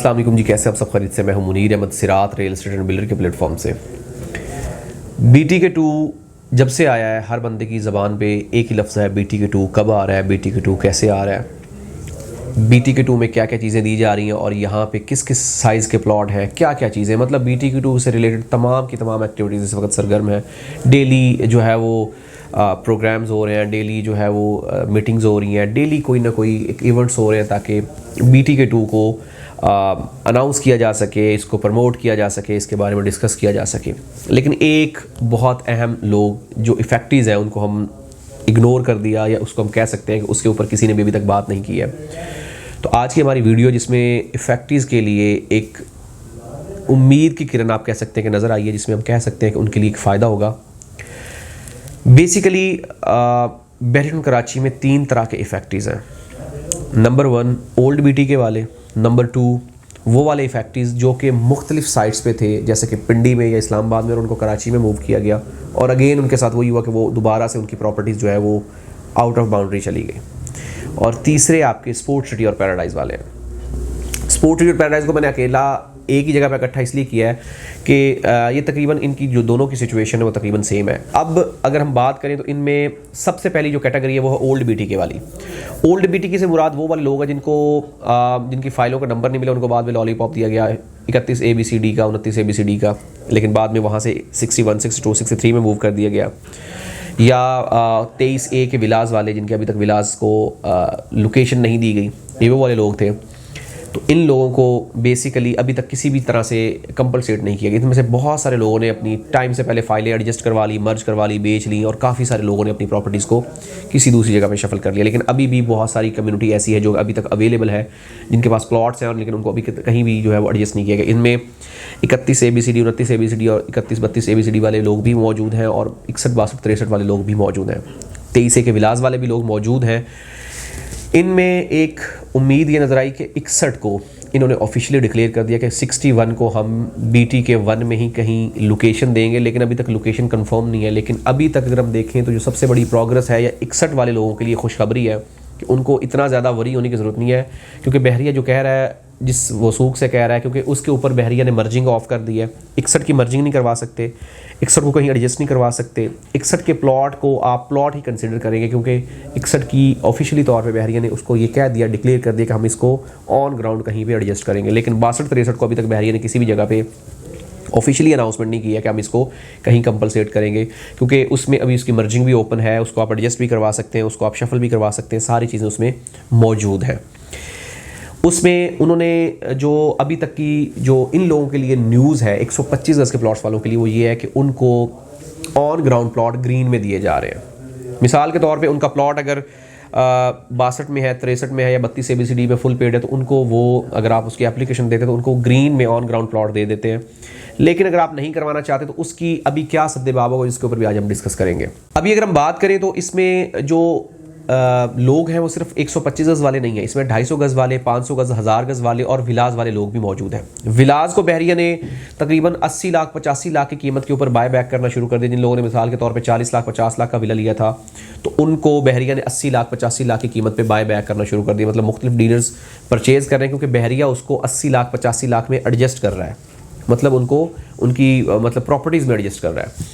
अस्सलाम वालेकुम जी, कैसे आप सब खरीद से। मैं हूं मुनीर अहमद सिरात रियल एस्टेट एंड बिल्डर के प्लेटफॉर्म से। BTK2 जब से आया है हर बंदे की ज़बान पे एक ही लफ्ज़ है, BTK2 कब आ रहा है, BTK2 कैसे आ रहा है, BTK2 में क्या क्या चीज़ें दी जा रही हैं और यहाँ पे किस किस साइज़ के प्लॉट हैं, क्या क्या चीज़ें, मतलब BTK2 से रिलेटेड तमाम की तमाम एक्टिविटीज़ इस वक्त सरगर्म है। डेली जो है वो प्रोग्राम्स हो रहे हैं, डेली जो है वो मीटिंग्स हो रही हैं, डेली कोई ना कोई एक इवेंट्स हो रहे हैं ताकि BTK2 को अनाउंस किया जा सके, इसको प्रमोट किया जा सके, इसके बारे में डिस्कस किया जा सके। लेकिन एक बहुत अहम लोग जो इफ़ेक्टिव्स हैं उनको हम इग्नोर कर दिया, या उसको हम कह सकते हैं कि उसके ऊपर किसी ने भी अभी तक बात नहीं की है। तो आज की हमारी वीडियो जिसमें इफ़ेक्टिव्स के लिए एक उम्मीद की किरण आप कह सकते हैं कि नज़र आई है, जिसमें हम कह सकते हैं कि उनके लिए एक फ़ायदा होगा। बेसिकली बैरिटन कराची में 3 तरह के इफ़ेक्टिव्स हैं। नंबर 1 ओल्ड BTK वाले, नंबर 2 वो वाले इफ़ेक्टिव्स जो कि मुख्तलिफ साइट्स पे थे, जैसे कि पिंडी में या इस्लामाबाद में, और उनको कराची में मूव किया गया और अगेन उनके साथ वही हुआ कि वो दोबारा से उनकी प्रॉपर्टीज़ जो है वो आउट ऑफ बाउंड्री चली गई। और तीसरे आपके स्पोर्ट सिटी और पैराडाइज़ वाले हैं। स्पोर्ट सिटी और पैराडाइज़ को मैंने अकेला एक ही जगह पर इकट्ठा इसलिए किया है कि ये तकरीबन इनकी जो दोनों की सिचुएशन है वो तकरीबन सेम है। अब अगर हम बात करें तो इनमें सबसे पहली जो कैटेगरी है वो है ओल्ड BTK वाली। ओल्ड BTK से मुराद वो वाले लोग हैं जिनकी फ़ाइलों का नंबर नहीं मिला, उनको बाद में लॉलीपॉप दिया गया 31 ABCD का, 29 ABCD का, लेकिन बाद में वहाँ से 61, 62, 63 में मूव कर दिया गया। या 23A के विलास वाले, जिनके अभी तक विलास को लोकेशन नहीं दी गई, ये वो वाले लोग थे। तो इन लोगों को बेसिकली अभी तक किसी भी तरह से कंपलसेट नहीं किया गया। इनमें से बहुत सारे लोगों ने अपनी टाइम से पहले फाइलें एडजस्ट करवा ली, मर्ज करवा ली, बेच ली, और काफ़ी सारे लोगों ने अपनी प्रॉपर्टीज़ को किसी दूसरी जगह पे शफल कर लिया। लेकिन अभी भी बहुत सारी कम्युनिटी ऐसी है जो अभी तक अवेलेबल है, जिनके पास प्लॉट्स हैं, और लेकिन उनको अभी कहीं भी जो है वो एडजस्ट नहीं किया गया। इनमें 31 ABCD, 29 ABCD और 31-32 ABCD वाले लोग भी मौजूद हैं, और 61, 62, 63 वाले लोग भी मौजूद हैं। 23A के विलास वाले भी लोग मौजूद हैं। इनमें एक उम्मीद ये नज़र आई कि 61 को इन्होंने ऑफिशियली डिक्लेयर कर दिया कि 61 को हम BTK1 में ही कहीं लोकेशन देंगे, लेकिन अभी तक लोकेशन कंफर्म नहीं है। लेकिन अभी तक अगर हम देखें तो जो सबसे बड़ी प्रोग्रेस है, या 61 वाले लोगों के लिए खुशखबरी है कि उनको इतना ज़्यादा वरी होने की ज़रूरत नहीं है, क्योंकि बहरिया जो कह रहा है, जिस वसूख से कह रहा है, क्योंकि उसके ऊपर बहरिया ने मर्जिंग ऑफ कर दी है। 61 की मर्जिंग नहीं करवा सकते, 61 को कहीं एडजस्ट नहीं करवा सकते। 61 के प्लॉट को आप प्लॉट ही कंसिडर करेंगे, क्योंकि 61 की ऑफिशियली तौर पे बहरिया ने उसको ये कह दिया, डिक्लेयर कर दिया कि हम इसको ऑन ग्राउंड कहीं पे एडजस्ट करेंगे। लेकिन 62-63 को अभी तक बहरिया ने किसी भी जगह पे ऑफिशियली अनाउंसमेंट नहीं किया कि हम इसको कहीं कंपलसेट करेंगे, क्योंकि उसमें अभी उसकी मर्जिंग भी ओपन है, उसको आप एडजस्ट भी करवा सकते हैं, उसको आप शफल भी करवा सकते हैं, सारी चीज़ें उसमें मौजूद है। उसमें उन्होंने जो अभी तक की जो इन लोगों के लिए न्यूज़ है 125 गज़ के प्लॉट्स वालों के लिए, वो ये है कि उनको ऑन ग्राउंड प्लॉट ग्रीन में दिए जा रहे हैं। मिसाल के तौर पे उनका प्लॉट अगर 62 में है, 63 में है, या 32 ABCD में फुल पेड है, तो उनको वो, अगर आप उसकी एप्लीकेशन देते तो उनको ग्रीन में ऑन ग्राउंड प्लॉट दे देते हैं। लेकिन अगर आप नहीं करवाना चाहते तो उसकी अभी क्या सद्देबाब होगा, जिसके ऊपर भी आज हम डिस्कस करेंगे। अभी अगर हम बात करें तो इसमें जो लोग हैं वो सिर्फ 125 गज़ वाले नहीं हैं, इसमें 250 गज़ वाले, 500 गज़, 1000 गज़ वाले और विलास वाले लोग भी मौजूद हैं। विलास को बहरिया ने तकरीबन 80 लाख 85 लाख की कीमत के ऊपर बाय बैक करना शुरू कर दिया। जिन लोगों ने मिसाल के तौर पे 40 लाख 50 लाख का विला लिया था, तो उनको बहरिया ने 80 लाख 85 लाख की कीमत पे बाय बैक करना शुरू कर दिया। मतलब मुख्तलिफ डीलर्स परचेज़ कर रहे हैं, क्योंकि बहरिया उसको 80 लाख 85 लाख में एडजस्ट कर रहा है, मतलब उनको उनकी मतलब प्रॉपर्टीज़ में एडजस्ट कर रहा है।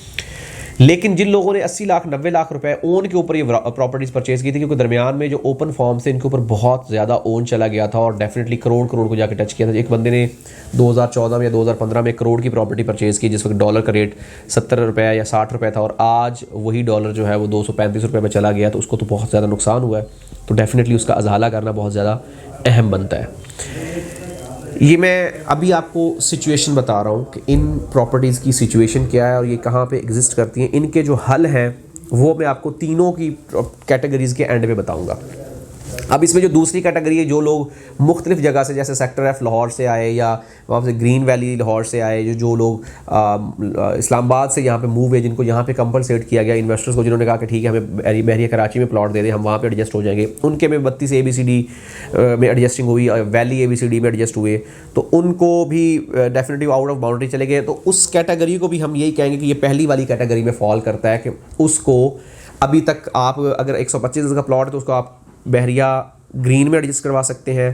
लेकिन जिन लोगों ने 80 लाख 90 लाख रुपए ओन के ऊपर ये प्रॉपर्टीज़ परचेज़ की थी, क्योंकि दरमियान में जो ओपन फॉर्म से इनके ऊपर बहुत ज़्यादा ओन चला गया था और डेफिनेटली करोड़ को जाके टच किया था। एक बंदे ने 2014 में या 2015 में करोड़ की प्रॉपर्टी परचेज़ की, जिस वक्त डॉलर का रेट 70 रुपये या 60 रुपये था, और आज वही डॉलर जो है वो 235 रुपये में चला गया, तो उसको तो बहुत ज़्यादा नुकसान हुआ है। तो डेफिनेटली उसका अजाला करना बहुत ज़्यादा अहम बनता है। ये मैं अभी आपको सिचुएशन बता रहा हूँ कि इन प्रॉपर्टीज़ की सिचुएशन क्या है और ये कहाँ पे एग्जिस्ट करती हैं। इनके जो हल हैं वो मैं आपको तीनों की कैटेगरीज़ के एंड में बताऊँगा। अब इसमें जो दूसरी कैटेगरी है, जो लोग मुख्तलिफ जगह से, जैसे सेक्टर F लाहौर से आए, या वहाँ से ग्रीन वैली लाहौर से आए, जो लोग इस्लामाबाद से यहाँ पे मूव है, जिनको यहाँ पे कंपलसेट किया गया, इन्वेस्टर्स को जिन्होंने कहा कि ठीक है हमें बहरिया कराची में प्लॉट दे दें, हम वहाँ पे एडजस्ट हो जाएंगे, उनके में 32 ABCD में एडजस्टिंग हुई, वैली ABCD में एडजस्ट हुए, तो उनको भी डेफिनेटली आउट ऑफ बाउंड्री चले गए। तो उस कैटेगरी को भी हम यही कहेंगे कि ये पहली वाली कैटेगरी में फॉल करता है, कि उसको अभी तक आप अगर 125 का प्लॉट है तो उसको आप बहरिया ग्रीन में एडजस्ट करवा सकते हैं,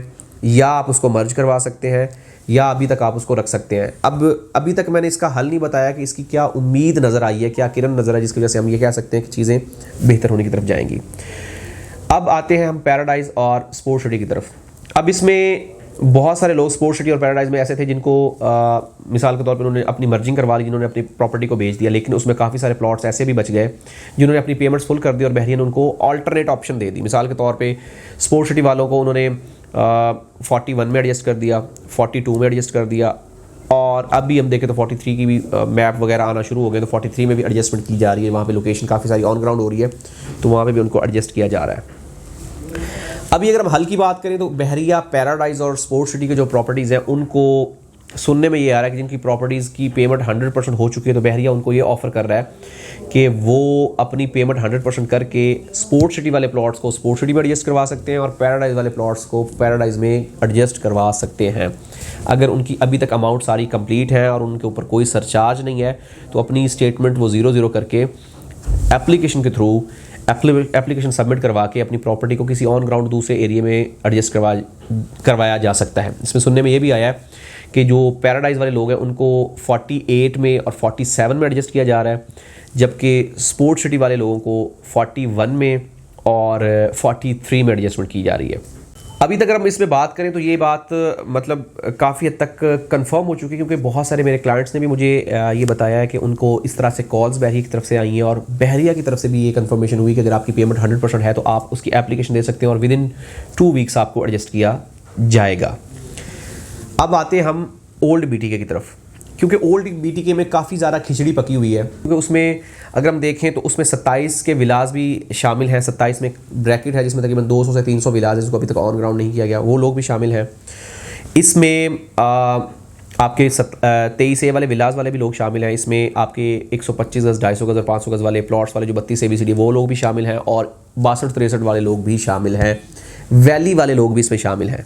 या आप उसको मर्ज करवा सकते हैं, या अभी तक आप उसको रख सकते हैं। अब अभी तक मैंने इसका हल नहीं बताया कि इसकी क्या उम्मीद नज़र आई है, क्या किरण नज़र आई जिसकी वजह से हम ये कह सकते हैं कि चीज़ें बेहतर होने की तरफ जाएंगी। अब आते हैं हम पैराडाइज और स्पोर्ट सिटी की तरफ। अब इसमें बहुत सारे लोग स्पोर्ट सिटी और पैराडाइज में ऐसे थे जिनको मिसाल के तौर पर उन्होंने अपनी मर्जिंग करवा ली, जिन्होंने अपनी प्रॉपर्टी को बेच दिया, लेकिन उसमें काफ़ी सारे प्लॉट्स ऐसे भी बच गए जिन्होंने अपनी पेमेंट्स फुल कर दी और बहरिया ने उनको ऑल्टरनेट ऑप्शन दे दी। मिसाल के तौर पे स्पोर्ट सिटी वालों को उन्होंने 41 में एडजस्ट कर दिया, 42 में एडजस्ट कर दिया, और अब भी हम देखें तो 43 की भी मैप वगैरह आना शुरू हो गए, तो 43 में भी एडजस्टमेंट की जा रही है। वहाँ पे लोकेशन काफ़ी सारी ऑन ग्राउंड हो रही है, तो वहाँ पे भी उनको एडजस्ट किया जा रहा है। अभी अगर हम हल की बात करें तो बहरिया, पैराडाइज और स्पोर्ट सिटी के जो प्रॉपर्टीज़ हैं उनको सुनने में ये आ रहा है कि जिनकी प्रॉपर्टीज़ की पेमेंट 100% हो चुकी है, तो बहरिया उनको ये ऑफ़र कर रहा है कि वो अपनी पेमेंट 100% करके स्पोर्ट सिटी वाले प्लॉट्स को स्पोर्ट सिटी में एडजस्ट करवा सकते हैं और पैराडाइज वाले प्लॉट्स को पैराडाइज में एडजस्ट करवा सकते हैं। अगर उनकी अभी तक अमाउंट सारी कंप्लीट है और उनके ऊपर कोई सरचार्ज नहीं है, तो अपनी स्टेटमेंट वो 0-0 करके एप्लीकेशन के थ्रू एप्लीकेशन सबमिट करवा के अपनी प्रॉपर्टी को किसी ऑन ग्राउंड दूसरे एरिया में एडजस्ट करवाया जा सकता है। इसमें सुनने में ये भी आया है कि जो पैराडाइज वाले लोग हैं उनको 48 में और 47 में एडजस्ट किया जा रहा है, जबकि स्पोर्ट सिटी वाले लोगों को 41 में और 43 में एडजस्टमेंट की जा रही है। अभी तक हम इसमें बात करें तो ये बात मतलब काफ़ी हद तक कंफर्म हो चुकी है, क्योंकि बहुत सारे मेरे क्लाइंट्स ने भी मुझे ये बताया है कि उनको इस तरह से कॉल्स बहरिया की तरफ से आई हैं और बहरिया की तरफ से भी ये कंफर्मेशन हुई कि अगर आपकी पेमेंट 100% है तो आप उसकी एप्लीकेशन दे सकते हैं और विदिन 2 वीक्स आपको एडजस्ट किया जाएगा। अब आते हैं हम ओल्ड बीटीके की तरफ, क्योंकि ओल्ड बीटीके में काफ़ी ज़्यादा खिचड़ी पकी हुई है, क्योंकि उसमें अगर हम देखें तो उसमें 27 के विलास भी शामिल हैं। 27 में ब्रैकेट है जिसमें तकरीबन 200 से 300 विलास है जिसको अभी तक ऑन ग्राउंड नहीं किया गया, वो लोग भी शामिल हैं। इसमें आपके 23A वाले विलास वाले भी लोग शामिल हैं। इसमें आपके 125 गज़, 250 गज़ और 500 गज़ वाले प्लॉट्स वाले जो 32 ABCD वो लोग भी शामिल हैं, और 62-63 वाले लोग भी शामिल हैं। वैली वाले लोग भी इसमें शामिल हैं।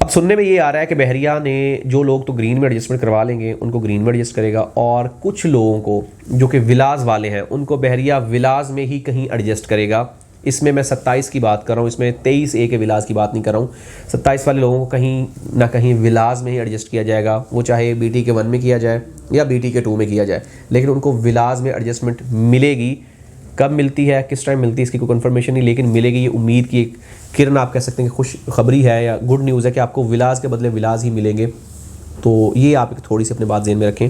अब सुनने में ये आ रहा है कि बहरिया ने जो लोग तो ग्रीन में एडजस्टमेंट करवा लेंगे उनको ग्रीन में एडजस्ट करेगा, और कुछ लोगों को जो कि विलास वाले हैं उनको बहरिया विलास में ही कहीं एडजस्ट करेगा। इसमें मैं 27 की बात कर रहा हूँ, इसमें 23A के विलास की बात नहीं कर रहा हूँ। 27 वाले लोगों को कहीं ना कहीं विलास में ही एडजस्ट किया जाएगा, वो चाहे BTK 1 में किया जाए या BTK 2 में किया जाए, लेकिन उनको विलास में एडजस्टमेंट मिलेगी। कब मिलती है, किस टाइम मिलती है, इसकी कोई कंफर्मेशन नहीं, लेकिन मिलेगी। ये उम्मीद की एक किरण आप कह सकते हैं कि खुश खबरी है या गुड न्यूज़ है कि आपको विलास के बदले विलास ही मिलेंगे। तो ये आप एक थोड़ी सी अपने बात ज़हन में रखें।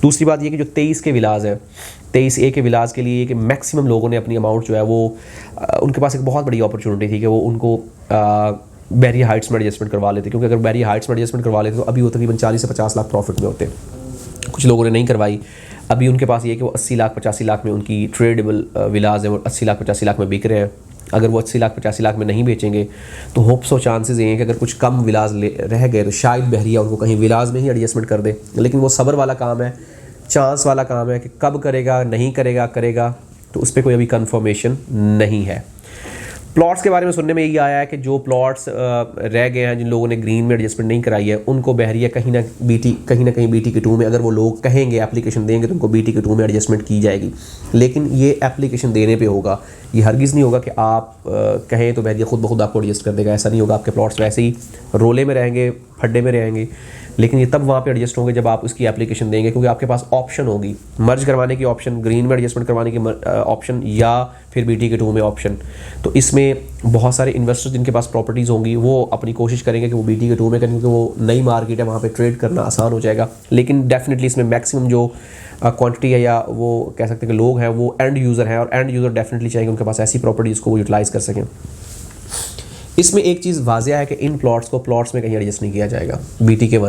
दूसरी बात ये कि जो 23 के विलास हैं, 23A के विलास के लिए कि मैक्सिमम लोगों ने अपनी अमाउंट जो है वो उनके पास एक बहुत बड़ी अपॉर्चुनिटी थी कि वो उनको बहरिया हाइट्स में एडजस्टमेंट करवा लेते, क्योंकि अगर बहरिया हाइट्स में एडजस्टमेंट करवा लेते तो अभी वो तकरीबन 40 से 50 लाख प्रॉफिट में होते। कुछ लोगों ने नहीं करवाई। अभी उनके पास ये कि वो 80 लाख 85 लाख में उनकी ट्रेडेबल विलास है, वो 80 लाख 85 लाख में बिक रहे हैं। अगर वो 80 लाख 85 लाख में नहीं बेचेंगे तो होप्स और चांसेस ये हैं कि अगर कुछ कम विलास रह गए तो शायद बहरिया उनको कहीं विलास में ही एडजस्टमेंट कर दे। लेकिन वो सब्र वाला काम है, चांस वाला काम है कि कब करेगा, नहीं करेगा, करेगा, तो उस पर कोई अभी कंफर्मेशन नहीं है। प्लॉट्स के बारे में सुनने में यही आया है कि जो प्लॉट्स रह गए हैं, जिन लोगों ने ग्रीन में एडजस्टमेंट नहीं कराई है, उनको बहरिया कहीं ना कहीं BTK 2 में अगर वो लोग कहेंगे, एप्लीकेशन देंगे तो उनको BTK 2 में एडजस्टमेंट की जाएगी। लेकिन ये एप्लीकेशन देने पे होगा, ये हरगिज़ नहीं होगा कि आप कहें तो बहरिया खुद ब खुद आपको एडजस्ट कर देगा। ऐसा नहीं होगा। आपके प्लॉट्स वैसे ही रोले में रहेंगे, फड्डे में रहेंगे, लेकिन ये तब वहाँ पे एडजस्ट होंगे जब आप उसकी एप्लीकेशन देंगे, क्योंकि आपके पास ऑप्शन होगी मर्ज करवाने की ऑप्शन, ग्रीन में एडजस्टमेंट करवाने की ऑप्शन, या फिर BTK 2 में ऑप्शन। तो इसमें बहुत सारे इन्वेस्टर्स जिनके पास प्रॉपर्टीज़ होंगी वो अपनी कोशिश करेंगे कि वो BTK 2 में करें, क्योंकि वो नई मार्केट है, वहाँ पे ट्रेड करना आसान हो जाएगा। लेकिन डेफिनेटली इसमें मैक्सिमम जो क्वांटिटी है, या वो कह सकते हैं कि लोग हैं, वो एंड यूज़र हैं, और एंड यूज़र डेफिनेटली चाहेंगे उनके पास ऐसी प्रॉपर्टीज़ को वो यूटिलाइज़ कर सकें। इसमें एक चीज़ वाज़िया है कि इन प्लॉट्स को प्लॉट्स में कहीं एडजस्ट नहीं किया जाएगा। BTK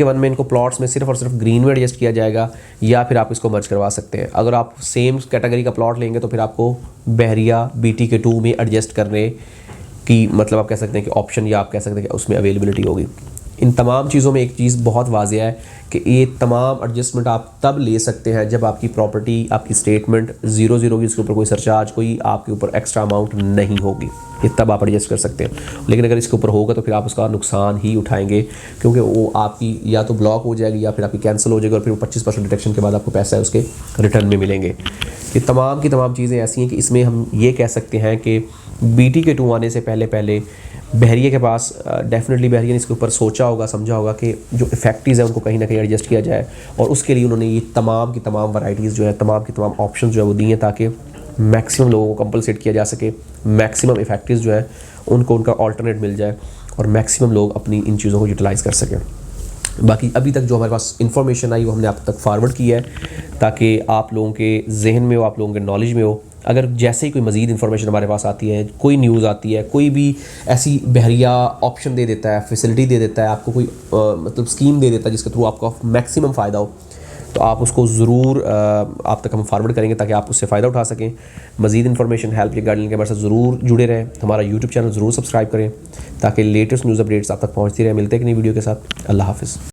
1 में इनको प्लॉट्स में सिर्फ और सिर्फ ग्रीन में एडजस्ट किया जाएगा, या फिर आप इसको मर्ज करवा सकते हैं। अगर आप सेम कैटेगरी का प्लॉट लेंगे तो फिर आपको बहरिया BTK 2 में एडजस्ट करने की मतलब आप कह सकते हैं कि ऑप्शन, या आप कह सकते हैं कि उसमें अवेलेबिलिटी होगी। इन तमाम चीज़ों में एक चीज़ बहुत वाज़िया है कि ये तमाम एडजस्टमेंट आप तब ले सकते हैं जब आपकी प्रॉपर्टी, आपकी स्टेटमेंट 0-0 होगी, उसके ऊपर कोई सरचार्ज, कोई आपके ऊपर एक्स्ट्रा अमाउंट नहीं होगी, ये तब आप एडजस्ट कर सकते हैं। लेकिन अगर इसके ऊपर होगा तो फिर आप उसका नुकसान ही उठाएंगे, क्योंकि वो आपकी या तो ब्लॉक हो जाएगी या फिर आपकी कैंसिल हो जाएगी, और फिर वो 25% डिडक्शन के बाद आपको पैसा है उसके रिटर्न में मिलेंगे। ये तमाम की तमाम चीज़ें ऐसी हैं कि इसमें हम ये कह सकते हैं कि BTK 2 आने से पहले बहरिया के पास डेफिनेटली बहरिया ने इसके ऊपर सोचा होगा, समझा होगा कि जो इफेक्टिव्स हैं उनको कहीं ना कहीं एडजस्ट किया जाए, और उसके लिए उन्होंने ये तमाम की तमाम वैरायटीज़ जो है, तमाम की तमाम ऑप्शन जो है वो दिए हैं, ताकि मैक्सिमम लोगों को कंपलसेट किया जा सके, मैक्सिमम इफेक्टिव्स जो है उनको उनका ऑल्टरनेट मिल जाए, और मैक्सिमम लोग अपनी इन चीज़ों को यूटिलाइज़ कर सकें। बाकी अभी तक जो हमारे पास इन्फॉर्मेशन आई वो हमने आप तक फॉरवर्ड किया है, ताकि आप लोगों के जहन में हो, आप लोगों के नॉलेज में हो। अगर जैसे ही कोई मज़ीद इन्फॉर्मेशन हमारे पास आती है, कोई न्यूज़ आती है, कोई भी ऐसी बहरिया ऑप्शन दे देता है, फैसिलिटी दे देता है, आपको कोई मतलब स्कीम दे देता है जिसके थ्रू आपका मैक्सिमम फ़ायदा हो, तो आप उसको ज़रूर आप तक हम फॉरवर्ड करेंगे, ताकि आप उससे फ़ायदा उठा सकें। मज़ीद इन्फॉर्मेशन हेल्प या गाइडलाइन के हमारे साथ ज़रूर जुड़े रहें। हमारा यूट्यूब चैनल ज़रूर सब्सक्राइब करें, ताकि लेटेस्ट न्यूज़ अपडेट्स आप तक पहुँचती रहे। मिलते हैं एक नई वीडियो के साथ। अल्लाह हाफ़िज़।